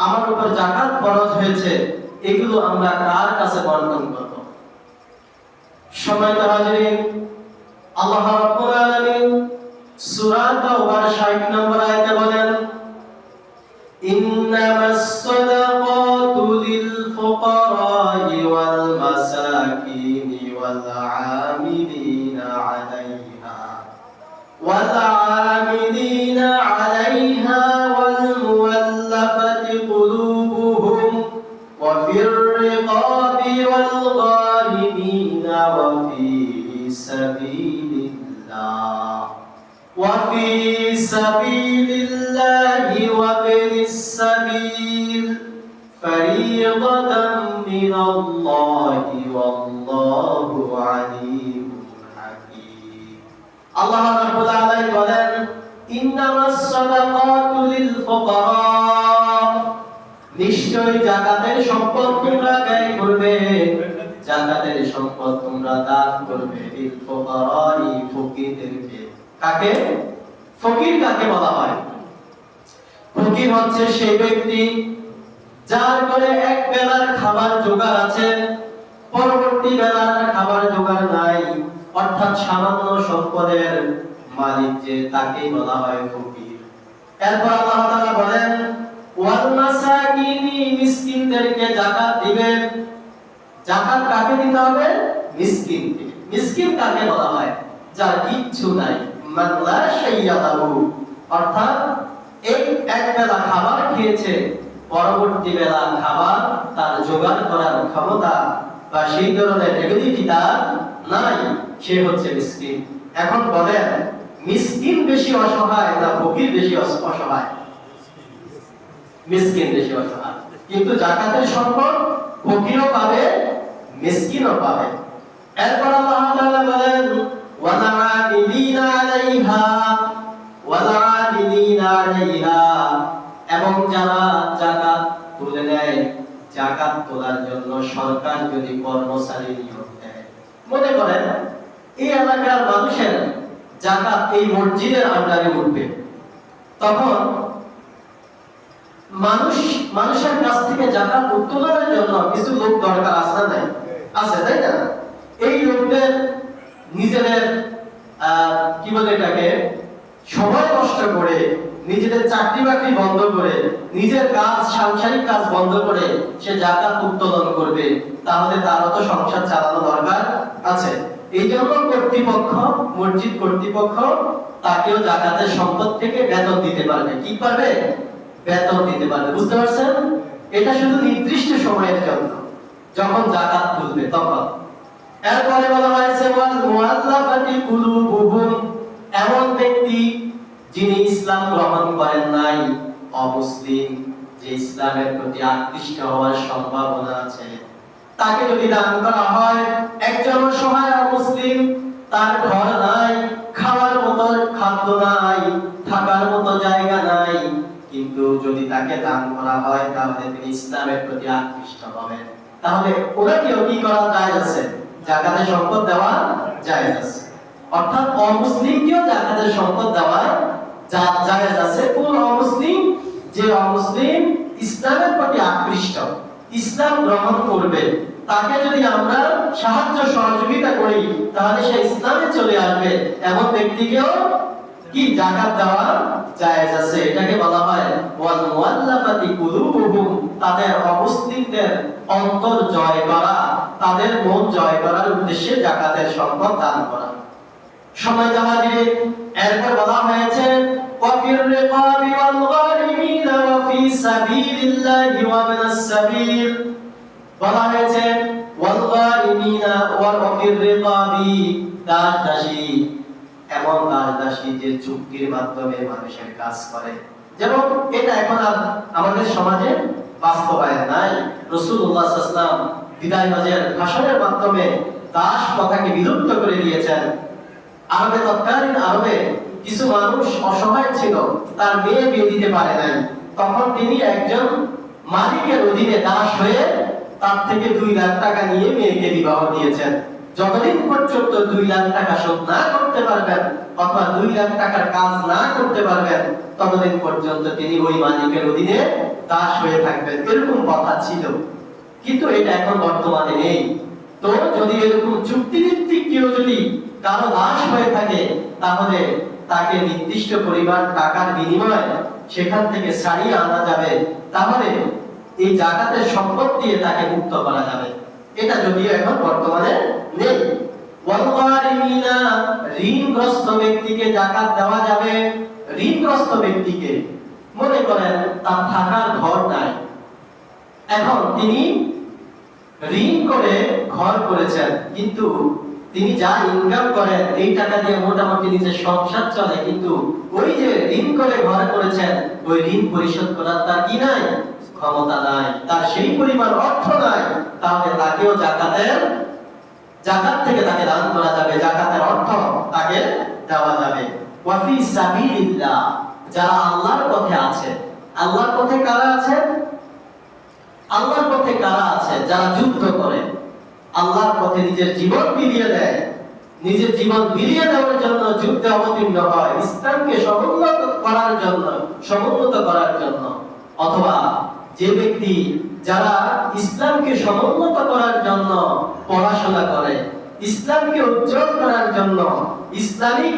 আমার উপর যাকাত ফরজ হয়েছে, এগুলো আমরা কার কাছে বন্টন করব? সম্মানিত হাজিরিন, আল্লাহ রাব্বুল আলামিন সূরা তাওবার 60 নম্বর আয়াতে বলেন, ইন্নামাস সাদাকাতু লিল ফুকারা'i ওয়াল মাসাকিনি ওয়াল আমিলিনা আলাইহা ওয়াল মুওয়াল্লাফাতি কুলুবুহুম ওয়া ফির রিকাবি ওয়াল গারিমিনা ওয়া ফি সাবিলিল্লাহ وفي سبيل الله وابن السبيل فريضة من الله والله عليم حكيم الله رب العالمين বলেন ইন্নামাস সাদাকাতু লিল ফুকারা, নিশ্চয় যাকাতের সম্পদ তোমরা ব্যয় করবে, যাকাতের সম্পদ তোমরা দান করবে লিল ফুকারা'i, ফকিরদেরকে। কাকে? ফকির কাকে বলা হয়? ফকির হচ্ছে সেই ব্যক্তি যার ঘরে এক বেলার খাবার জোগাড় আছে, পরবর্তী বেলার খাবার জোগাড় নাই, অর্থাৎ সামান্য সম্পদের মালিক যে, তাকেই বলা হয় ফকির। এরপর আল্লাহ তাআলা বলেন ওয়াল মাসাকিনি, মিসকিনদেরকে যাকাত দিবে। যাকাত কাকে দিতে হবে? মিসকিনকে। মিসকিন কাকে বলা হয়? যার কিচ্ছু নাই, মান লা শাইয়া লাহু, অর্থাৎ এক বেলা খাবার খেয়েছে, পরবর্তী বেলা খাবার তার জোগাড় করার ক্ষমতা বা সেই ধরনের এবিলিটি তার নাই, সে হচ্ছে মিসকিন। এখন বলেন, মিসকিন বেশি অসহায় না ফকির বেশি অসহায়? মিসকিন বেশি অসহায়। কিন্তু যাকাতের সম্পদ ফকিরও পাবে, মিসকিনও পাবে। এরপর আল্লাহ তাআলা বলেন ওয়ালা'আমিলিনা আলাইহা, এবং যারা যাকাত তুলে নেয়, যাকাত তোলার জন্য সরকার যদি কর্মচারী নিয়োগ দেয়, মনে করেন এই এলাকার মানুষের যাকাত এই মসজিদের আন্ডারে উঠবে, তখন মানুষের কাছ থেকে যাকাত উত্তোলনের জন্য কিছু লোক দরকার আছে না? আছে, তাই না? এই লোকদের নিজেদের কি বলে এটাকে, সময় নষ্ট করে, নিজেদের চাকরি বাকরি বন্ধ করে, নিজের কাজ, সাংসারিক কাজ বন্ধ করে সে যাকাত উত্তোলন করবে, তাহলে তারও তো সংসার চালানো দরকার আছে। এই জন্য কর্তৃপক্ষ, মসজিদ কর্তৃপক্ষ তাকেও যাকাতের সম্পদ থেকে বেতন দিতে পারবে। কি পারবে? বেতন দিতে পারবে। বুঝতে পারছেন? এটা শুধু নির্দিষ্ট সময়ের জন্য, যখন যাকাত তুলবে তখন। এরপরে বলা হয়েছে ওয়াল মুআল্লাফাতি কুলুবুহুম, এমন ব্যক্তি যিনি ইসলাম গ্রহণ করেন নাই, অমুসলিম, যে ইসলামের প্রতি আকৃষ্ট হওয়ার সম্ভাবনা আছে, তাকে যদি দান করা হয়। একজন অসহায় অমুসলিম, তার ঘর নাই, খাওয়ার মতো খাদ্য নাই, থাকার মতো জায়গা নাই, কিন্তু যদি তাকে দান করা হয় তাহলে তিনি ইসলামের প্রতি আকৃষ্ট হবেন। তাহলে ওনাকেও কি করা যায়? আছে যাকাতের সম্পদ দেওয়া জায়েজ আছে। অর্থাৎ অমুসলিমকেও যাকাতের সম্পদ দেওয়া জায়েজ আছে। কোন অমুসলিম? যে অমুসলিম ইসলামের প্রতি আকৃষ্ট, ইসলাম গ্রহণ করবে, তাকে যদি আমরা সাহায্য সহযোগিতা করি তাহলে সে ইসলামে চলে আসবে, এমন ব্যক্তিকেও কি যাকাত দেওয়া জায়েজ আছে। এটাকে বলা হয় ওয়াল মুআল্লাফাতি কুলুবুহুম, তাদের অমুসলিমদের অন্তর জয় করা, তাদের মন জয় করার উদ্দেশ্যে যাকাতের সম্পদ দান করা। সময় হাজিরিন, এরপর বলা হয়েছে ওয়া ফির রিকাবি ওয়াল গারিমিনা ওয়া ফি সাবিলিল্লাহি ওয়া ইবনাস সাবিল, বলা হয়েছে ওয়াল গারিমিনা ওয়া ফির রিকাবি, দাসী, এমন দাসী যে চুক্তির মাধ্যমে মানুষের কাজ করে, যেমন এটা এখন আর আমাদের সমাজে বাস্তবায়ন নাই। রাসূলুল্লাহ সাল্লাল্লাহু আলাইহি ওয়াসাল্লাম বিদায় হজের ভাষণের মাধ্যমে দাস প্রথাকে বিলুপ্ত করে দিয়েছেন। আরবে, তৎকালীন আরবে কিছু মানুষ অসহায় ছিল, তার মেয়ে বিয়ে দিতে পারে নাই, তখন তিনি একজন মালিকের অধীনে দাস হয়ে তার থেকে 2 লাখ টাকা নিয়ে মেয়েকে বিবাহ দিয়েছেন। যতদিন পর্যন্ত 2 লাখ টাকা শোধ না করতে পারবেন অথবা 2 লাখ টাকার কাজ না করতে পারবেন, ততদিন পর্যন্ত তিনি ওই মালিকের অধীনে দাস হয়ে থাকবেন। এরকম কথা ছিল, কিন্তু এটা এখন বর্তমানে নেই। তো যদি এরকম চুক্তিভিত্তিক কেউ যদি কারো দাস হয়ে থাকে, তাহলে তাকে নির্দিষ্ট পরিমাণ টাকার বিনিময়ে সেখান থেকে ছাড়িয়ে আনা যাবে, তাহলে এই জাকাতের সম্পদ দিয়ে তাকে মুক্ত করা যাবে। এটা যদিও এখন বর্তমানে নেই। ওয়ালগারিমিনা, ঋণগ্রস্ত ব্যক্তিকে জাকাত দেওয়া যাবে। ঋণগ্রস্ত ব্যক্তিকে, মনে করেন তার থাকার ঘর নাই, এখন তিনি ঋণ করে ঘর করেছেন, কিন্তু তিনি যা ইনকাম করেন এই টাকা দিয়ে মোটামুটি নিজের সংসার চলে, কিন্তু ওই যে ঋণ করে ঘর করেছেন ওই ঋণ পরিশোধ করার তার কি নাই, ক্ষমতা নাই, তার সেই পরিমাণ অর্থ নাই, তাহলে তাকেও জাকাত থেকে তাকে দান করা যাবে, জাকাতের অর্থ তাকে দেওয়া যাবে। ওয়াফি সাবিলিল্লাহ, যারা আল্লাহর পথে আছে। আল্লাহর পথে কারা আছে? আল্লাহর পথে কারা আছে? যারা যুদ্ধ করে, আল্লাহর পথে নিজের জীবন বিলিয়ে দেয়, নিজের জীবন বিলিয়ে দেওয়ার জন্য যুদ্ধে অবতীর্ণ হয়, ইসলামকে সমুন্নত করার জন্য। অথবা যে ব্যক্তি যারা ইসলামকে সমুন্নত করার জন্য পড়াশোনা করে, ইসলামকে উজ্জ্বল করার জন্য ইসলামিক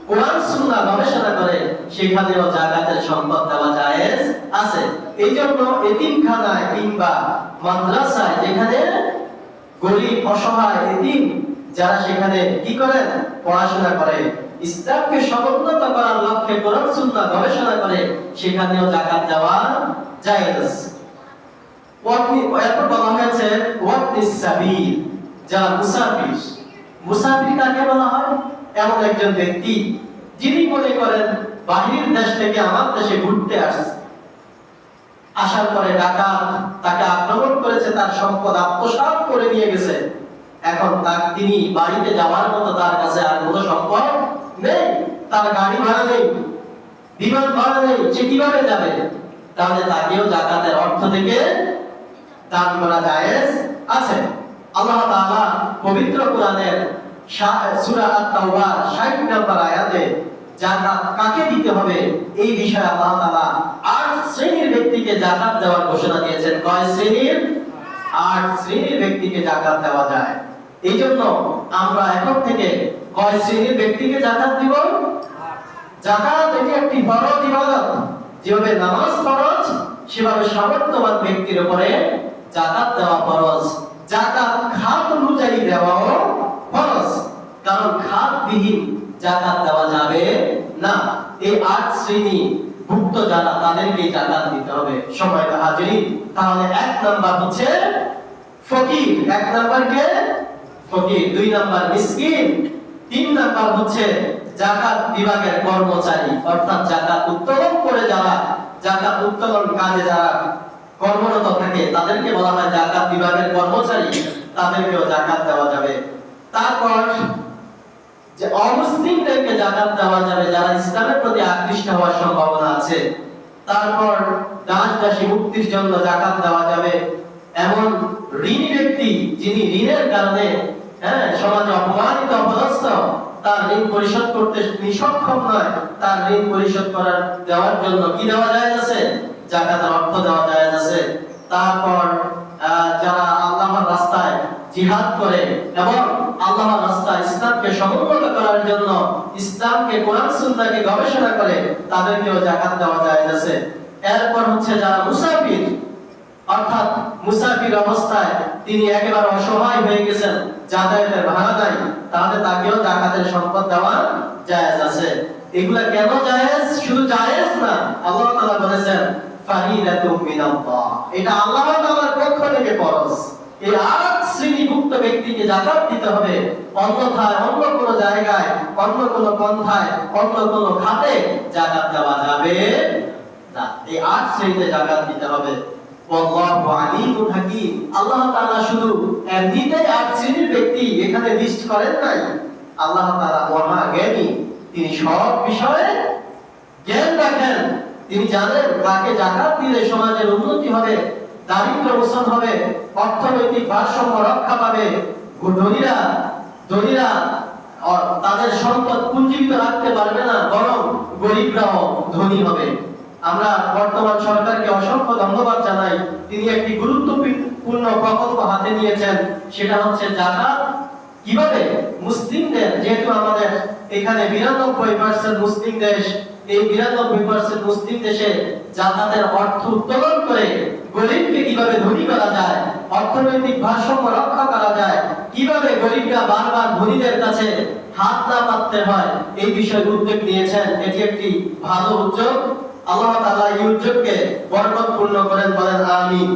কোরআন সুন্নাহ গবেষণা করে, সেখানেও জাকাতের সম্পদ দেওয়া জায়েজ আছে। এই জন্য এতিমখানায় কিংবা মাদ্রাসায়, যেখানে গরিব অসহায় এতিম যারা সেখানে কি করেন, পড়াশোনা করে, ইসলামকে সমুন্নত করার লক্ষ্যে কোরআন সুন্নাহ গবেষণা করে, সেখানেও জাকাত দেওয়া জায়েজ। এরপর বলা হয়েছে ওয়াবনিস সাবিল, যারা মুসাফির। মুসাফির কাকে বলা হয়? এমন একজন ব্যক্তি যিনি মনে করেন বাহির দেশ থেকে আমার দেশে ঘুরতে আসছে, আসার পরে ডাকাত তাকে আক্রমণ করেছে, তার সম্পদ আত্মসাৎ করে নিয়ে গেছে। এখন তিনি বাড়িতে যাওয়ার মতো তার কাছে আর কোনো সম্পদ নেই, তার গাড়ি ভাড়া নেই, বিমান ভাড়া নেই, সে কিভাবে যাবে? তাহলে তাকেও জাকাতের অর্থ থেকে দান করা জায়েজ আছে। আল্লাহ তাআলা পবিত্র কোরআনের সূরা আত-তাওবা 60 নম্বর আয়াতে জাকাত কাকে দিতে হবে এই বিষয়ে আল্লাহ তাআলা 8 শ্রেণীর ব্যক্তিকে জাকাত দেওয়ার ঘোষণা দিয়েছেন। কয় শ্রেণীর? 8 শ্রেণীর ব্যক্তিকে জাকাত দেওয়া যায়। এইজন্য আমরা এখন থেকে কয় শ্রেণীর ব্যক্তিকে জাকাত দিব? জাকাত এটি একটি ফরজ ইবাদত। যেভাবে নামাজ ফরজ, সেভাবে সামর্থ্যবান ব্যক্তির উপরে জাকাত দেওয়া ফরজ। জাকাত খাত অনুযায়ী দেওয়াও ফরজ, কারণ খাতবিহীন জাকাত দেওয়া যাবে না। এই 8 শ্রেণী ভুক্ত যারা, তাদেরকে জাকাত দিতে হবে। সম্মানিত হাজিরিন, তাহলে 1 নাম্বার হচ্ছে ফকির, 1 নাম্বার কে? ফকির। 2 নাম্বার মিসকিন, 3 নাম্বার হচ্ছে জাকাত বিভাগের কর্মচারী, অর্থাৎ জাকাত উত্তোলন করে যারা, জাকাত উত্তোলন কাজে যারা কর্মরত থাকে, তাদেরকে বলা হয় জাকাত বিভাগের কর্মচারী, তাদেরকেও জাকাত দেওয়া যাবে। তারপর যে অমুসলিমদেরকে জাকাত দেওয়া যাবে, যারা ইসলামের প্রতি আকৃষ্ট হওয়ার সম্ভাবনা আছে। তারপর দাস-দাসী মুক্তির জন্য জাকাত দেওয়া যাবে। এমন ঋণী ব্যক্তি যিনি ঋণের কারণে সমাজে অপমানিত, অপদস্থ, তার ঋণ পরিশোধ করতে সক্ষম নয়, তার ঋণ পরিশোধ দেওয়ার জন্য কি দেওয়া যায় আছে? জাকাতের অর্থ দেওয়া যায় আছে। তারপর যারা আল্লাহর রাস্তায় জিহাদ করে এবং আল্লাহর রাস্তায় ইসলামকে সমুন্নত করার জন্য, ইসলামকে কোরআন সুন্নাহকে গবেষণা করে, তাদেরকেও জাকাত দেওয়া যায় আছে। এরপর হচ্ছে যারা মুসাফির, অর্থাৎ মুসাফির অবস্থায় তিনি একেবারে অসহায় হয়ে গেছেন, যাতায়াতের ভাড়া নাই, তাহলে তাকেও জাকাতের সম্পদ দেওয়া জায়েজ আছে। এগুলা কেন জায়েজ? শুধু জায়েজ না, আল্লাহ তাআলা বলেছেন ফারিদাতুম মিনাল্লাহ, এটা আল্লাহ তাআলার পক্ষ থেকে ফরজ। এই 8 শ্রেণীভুক্ত ব্যক্তিকে জাকাত দিতে হবে, অন্যথায় অন্য কোনো জায়গায়, অন্য কোনো পন্থায়, অন্য কোনো খাতে জাকাত দেওয়া যাবে না। এই 8 শ্রেণীতে জাকাত দিতে হবে। আল্লাহু আলিমুল হাকীম, আল্লাহ তাআলা শুধু এমনিতেই 8 শ্রেণীর ব্যক্তি এখানে লিস্ট করেন নাই। আল্লাহ তাআলা মহা জ্ঞানী, তিনি সব বিষয়ে জ্ঞান রাখেন। তিনি জানেন কাকে জাকাত দিলে সমাজের উন্নতি হবে, দারিদ্র্য মোচন হবে, অর্থনৈতিক ভারসাম্য রক্ষা পাবে, ধনীরা ধনীরা তাদের সম্পদ পুঞ্জীবিত রাখতে পারবে না, বরং গরিবরাও ধনী হবে। আমরা বর্তমান সরকারকে অসংখ্য ধন্যবাদ জানাই, তিনি একটি গুরুত্বপূর্ণ প্রকল্প হাতে নিয়েছেন, সেটা হচ্ছে যাকাত। কিভাবে মুসলিমদের, যেহেতু আমাদের এখানে 92% মুসলিম দেশ, এই 92% মুসলিম দেশে যাকাতের অর্থ উত্তোলন করে গরিবকে কিভাবে ধনী করা যায়, অর্থনৈতিক ভারসাম্য রক্ষা করা যায়, কিভাবে গরিবরা বারবার ধনীদের কাছে হাত না পাততে হয়, এই বিষয়ে উদ্যোগ নিয়েছেন। এটি একটি ভালো উদ্যোগ। আল্লাহ তাআলা এই উদ্যোগকে বরকতপূর্ণ করেন, বলেন আমিন।